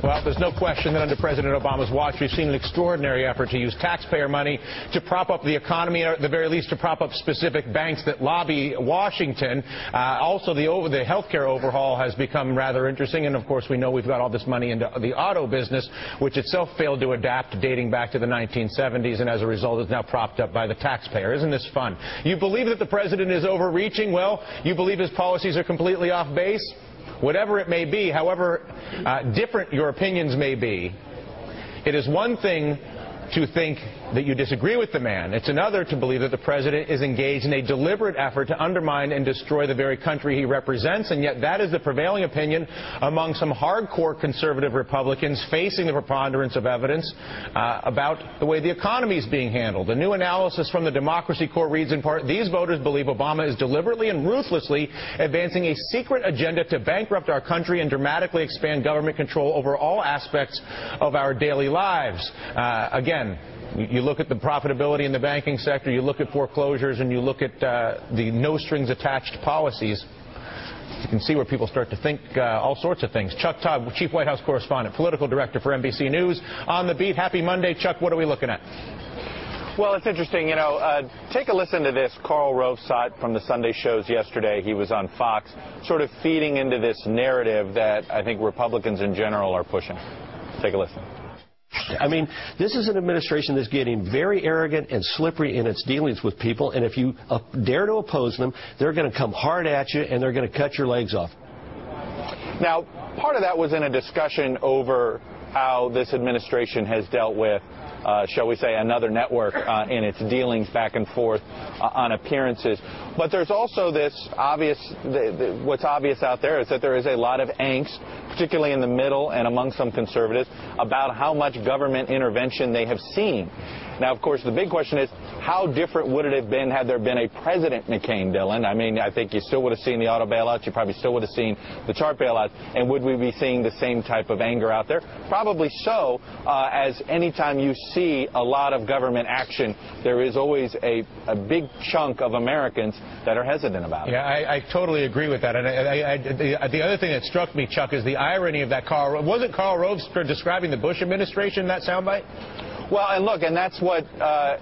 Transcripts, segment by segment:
Well, there's no question that under President Obama's watch, we've seen an extraordinary effort to use taxpayer money to prop up the economy, or at the very least to prop up specific banks that lobby Washington. Also, the health care overhaul has become rather interesting, and of course we know we've got all this money into the auto business, which itself failed to adapt dating back to the 1970s, and as a result is now propped up by the taxpayer. Isn't this fun? You believe that the president is overreaching? Well, you believe his policies are completely off base? Whatever it may be, however different your opinions may be, it is one thing to think that you disagree with the man. It's another to believe that the president is engaged in a deliberate effort to undermine and destroy the very country he represents, and yet that is the prevailing opinion among some hardcore conservative Republicans facing the preponderance of evidence about the way the economy is being handled. A new analysis from the Democracy Corps reads in part, these voters believe Obama is deliberately and ruthlessly advancing a secret agenda to bankrupt our country and dramatically expand government control over all aspects of our daily lives. Again, you look at the profitability in the banking sector, you look at foreclosures, and you look at the no-strings-attached policies. You can see where people start to think all sorts of things. Chuck Todd, Chief White House Correspondent, Political Director for NBC News. On the beat, happy Monday. Chuck, what are we looking at? Well, it's interesting, you know, take a listen to this. Karl Rove saw it from the Sunday shows yesterday. He was on Fox, sort of feeding into this narrative that I think Republicans in general are pushing. Take a listen. I mean, this is an administration that's getting very arrogant and slippery in its dealings with people, and if you dare to oppose them, they're going to come hard at you and they're going to cut your legs off. Now, part of that was in a discussion over how this administration has dealt with, shall we say, another network in its dealings back and forth on appearances. But there's also this obvious, what's obvious out there is that there is a lot of angst, particularly in the middle and among some conservatives, about how much government intervention they have seen. Now, of course, the big question is, how different would it have been had there been a President McCain, Dylan? I mean, I think you still would have seen the auto bailouts. You probably still would have seen the TARP bailouts. And would we be seeing the same type of anger out there? Probably so, as anytime you see a lot of government action, there is always a big chunk of Americans that are hesitant about it. Yeah, I totally agree with that. And the other thing that struck me, Chuck, is the irony of that. Wasn't Karl Rove describing the Bush administration in that soundbite? Well, and look, and that's what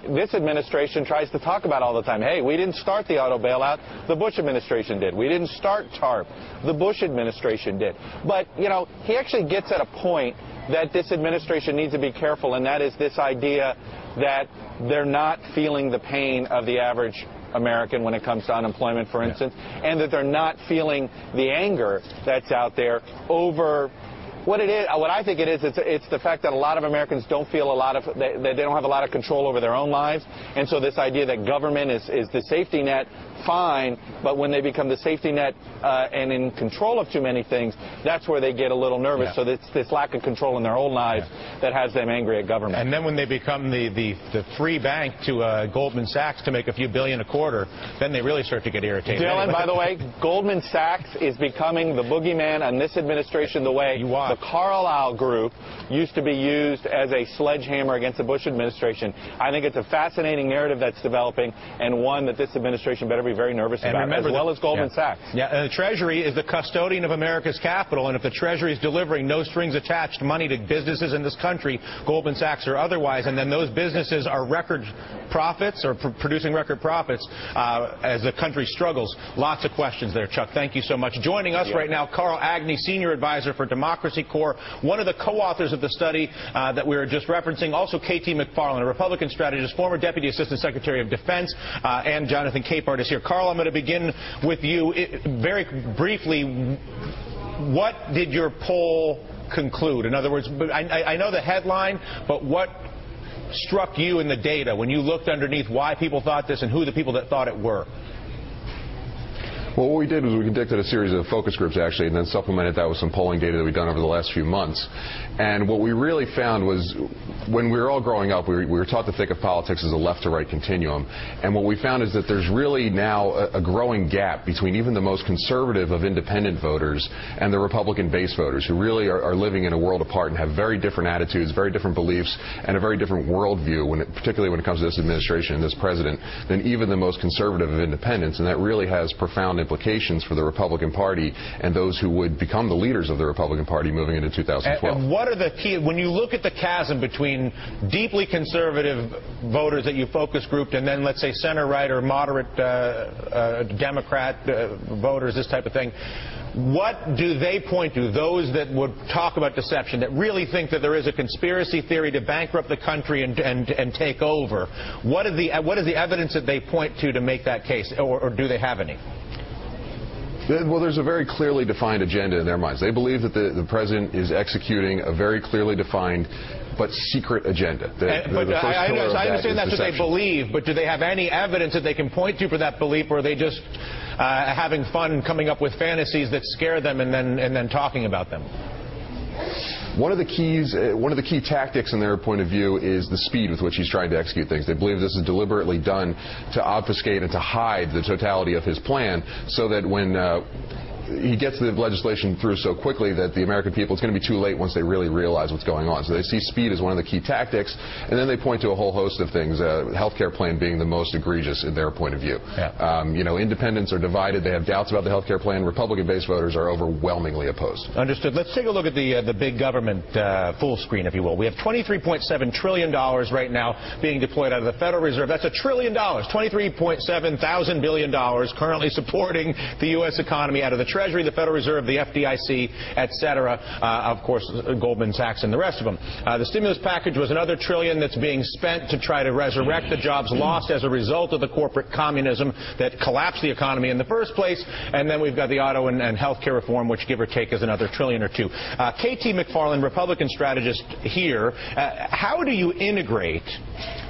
this administration tries to talk about all the time. Hey, we didn't start the auto bailout. The Bush administration did. We didn't start TARP. The Bush administration did. But, you know, he actually gets at a point that this administration needs to be careful, and that is this idea that they're not feeling the pain of the average American when it comes to unemployment, for instance, and that they're not feeling the anger that's out there over what it is. What I think it is, it's the fact that a lot of Americans don't feel they don't have a lot of control over their own lives, and so this idea that government is the safety net, fine, but when they become the safety net and in control of too many things, that's where they get a little nervous. So it's this lack of control in their own lives that has them angry at government. And then when they become the free bank to Goldman Sachs to make a few billion a quarter, then they really start to get irritated. Dylan, by the way, Goldman Sachs is becoming the boogeyman on this administration the way the Carlyle Group used to be used as a sledgehammer against the Bush administration. I think it's a fascinating narrative that's developing, and one that this administration better be very nervous about, as well as Goldman Sachs. Yeah, and the Treasury is the custodian of America's capital, and if the Treasury is delivering no strings attached money to businesses in this country, Goldman Sachs or otherwise, and then those businesses are record profits or producing record profits as the country struggles. Lots of questions there, Chuck. Thank you so much. Joining us right now, Carl Agnew, Senior Advisor for Democracy Corps, one of the co-authors of the study that we were just referencing. Also, K.T. McFarland, a Republican strategist, former Deputy Assistant Secretary of Defense, and Jonathan Capehart is here. Carl, I'm going to begin with you. Very briefly, what did your poll conclude? In other words, I know the headline, but what struck you in the data when you looked underneath why people thought this and who the people that thought it were? Well, what we did was we conducted a series of focus groups, actually, and then supplemented that with some polling data that we've done over the last few months. And what we really found was, when we were all growing up, we were taught to think of politics as a left-to-right continuum. And what we found is that there's really now a growing gap between even the most conservative of independent voters and the Republican base voters, who really are living in a world apart and have very different attitudes, very different beliefs, and a very different worldview, particularly when it comes to this administration and this president, than even the most conservative of independents. And that really has profound implications for the Republican Party and those who would become the leaders of the Republican Party moving into 2012. And what are the key, when you look at the chasm between deeply conservative voters that you focus grouped and then, let's say, center-right or moderate Democrat voters, this type of thing, what do they point to, those that would talk about deception, that really think that there is a conspiracy theory to bankrupt the country and take over? What is the evidence that they point to make that case, or do they have any? Well, there's a very clearly defined agenda in their minds. They believe that the president is executing a very clearly defined but secret agenda. I understand that's what they believe, but do they have any evidence that they can point to for that belief, or are they just having fun coming up with fantasies that scare them and then talking about them? One of the key tactics in their point of view is the speed with which he's trying to execute things. They believe this is deliberately done to obfuscate and to hide the totality of his plan, so that when he gets the legislation through so quickly that the American people, it's going to be too late once they really realize what's going on. So they see speed as one of the key tactics, and then they point to a whole host of things, health care plan being the most egregious in their point of view. Yeah. Independents are divided. They have doubts about the health care plan. Republican-based voters are overwhelmingly opposed. Understood. Let's take a look at the big government full screen, if you will. We have $23.7 trillion right now being deployed out of the Federal Reserve. That's $1 trillion, $23.7 thousand billion currently supporting the U.S. economy out of the Treasury, the Federal Reserve, the FDIC, etc., of course, Goldman Sachs and the rest of them. The stimulus package was another $1 trillion that's being spent to try to resurrect the jobs lost as a result of the corporate communism that collapsed the economy in the first place. And then we've got the auto and health care reform, which, give or take, is another $1 trillion or $2 trillion. K.T. McFarland, Republican strategist here, how do you integrate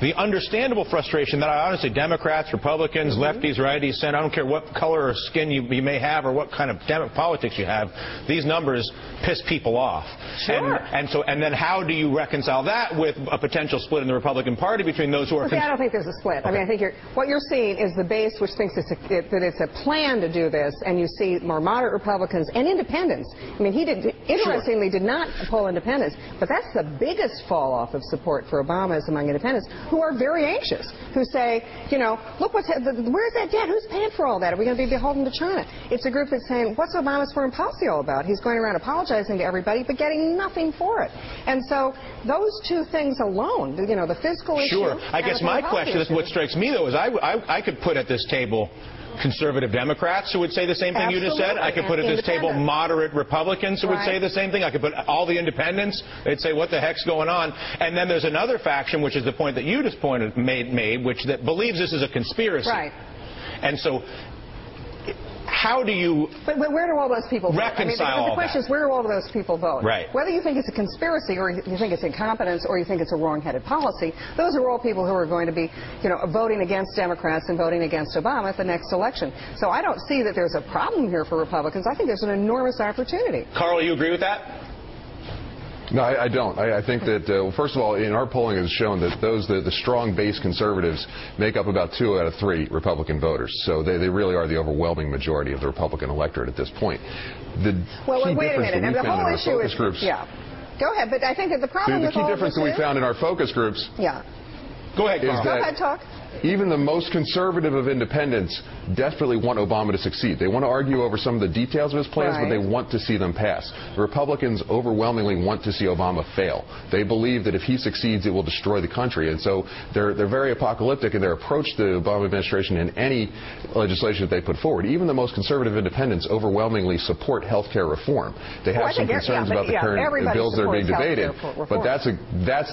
the understandable frustration that honestly Democrats, Republicans, lefties, righties, center, I don't care what color or skin you may have or what kind of politics you have, these numbers piss people off. Sure. And then how do you reconcile that with a potential split in the Republican Party between those who are... I don't think there's a split. Okay. I mean, I think what you're seeing is the base which thinks that it's a plan to do this, and you see more moderate Republicans and independents. I mean, he interestingly did not poll independents, but that's the biggest fall off of support for Obama is among independents, who are very anxious, who say, look, where's that debt? Who's paying for all that? Are we going to be beholden to China? It's a group that's saying, what's Obama's foreign policy all about? He's going around apologizing to everybody, but getting nothing for it. And so those two things alone, the fiscal issue... Sure. I guess my question, what strikes me, though, is I could put at this table conservative Democrats who would say the same thing you just said. I could put at this table moderate Republicans who would say the same thing. I could put all the independents. They'd say, what the heck's going on? And then there's another faction, which is the point that you just made, which that believes this is a conspiracy. Right. And so... how do you where do all those people vote? reconcile the question is, where do all those people vote? Right. Whether you think it's a conspiracy or you think it's incompetence or you think it's a wrong-headed policy, those are all people who are going to be, voting against Democrats and voting against Obama at the next election. So I don't see that there's a problem here for Republicans. I think there's an enormous opportunity. Carl, you agree with that? No, I don't. I think that, first of all, in our polling it has shown that the strong base conservatives make up about 2 out of 3 Republican voters. So they really are the overwhelming majority of the Republican electorate at this point. Wait a minute. And the whole issue is... Yeah. Go ahead. But I think that the problem with all the key difference that we found in our focus groups... Yeah. Go ahead, Carl. Go ahead, talk. Even the most conservative of independents desperately want Obama to succeed. They want to argue over some of the details of his plans, but they want to see them pass. The Republicans overwhelmingly want to see Obama fail. They believe that if he succeeds, it will destroy the country. And so they're very apocalyptic in their approach to the Obama administration and any legislation that they put forward. Even the most conservative independents overwhelmingly support health care reform. They have some concerns about the current bills that are being debated, but that's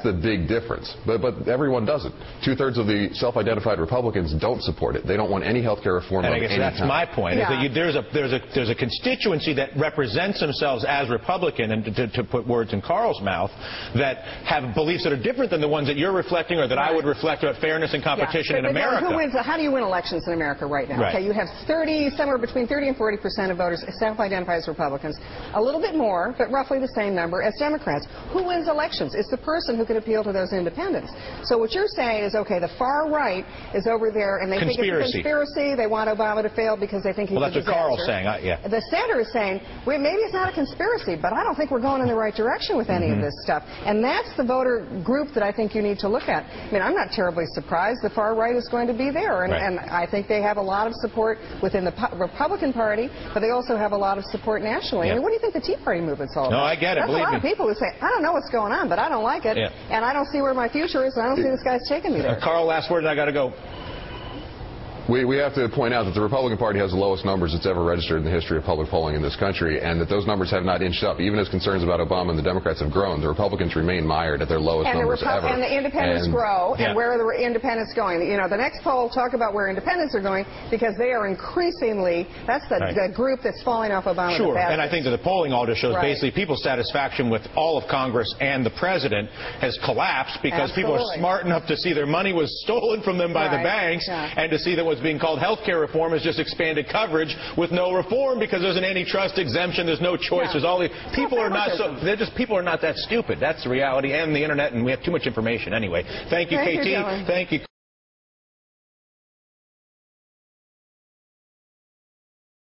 the big difference. But everyone doesn't. 2/3 of the self-identified Republicans don't support it. They don't want any health care reform. And I guess that's my point. Yeah. Is that there's a constituency that represents themselves as Republican, and to put words in Carl's mouth, that have beliefs that are different than the ones that you're reflecting or that I would reflect about fairness and competition in America. How do you win elections in America right now? Right. Okay, you have somewhere between 30 and 40% of voters self-identify as Republicans, a little bit more, but roughly the same number as Democrats. Who wins elections? It's the person who can appeal to those independents. So what you're saying is, okay, the far right right is over there, and they think it's a conspiracy. They want Obama to fail because they think he's a disaster. Well, that's what Carl's saying. The center is saying, maybe it's not a conspiracy, but I don't think we're going in the right direction with any of this stuff. And that's the voter group that I think you need to look at. I mean, I'm not terribly surprised the far right is going to be there, and I think they have a lot of support within the Republican Party, but they also have a lot of support nationally. I mean, what do you think the Tea Party movement's all about? No, I get it. There's a lot of people who say, I don't know what's going on, but I don't like it, and I don't see where my future is, and I don't see this guy's taking me there. Carl, last word, and I got to go. We have to point out that the Republican Party has the lowest numbers it's ever registered in the history of public polling in this country, and that those numbers have not inched up. Even as concerns about Obama and the Democrats have grown, the Republicans remain mired at their lowest numbers ever. And the independents grow, and where are the independents going? You know, the next poll will talk about where independents are going, because they are increasingly, that's the group that's falling off Obama. Sure, and I think that the polling all just shows basically people's satisfaction with all of Congress and the president has collapsed because people are smart enough to see their money was stolen from them by the banks, and to see that what's being called health care reform is just expanded coverage with no reform because there's an antitrust exemption, there's no choice, there's all the people are not people are not that stupid. That's the reality, and the internet, and we have too much information anyway. Thank you, KT. Thank you.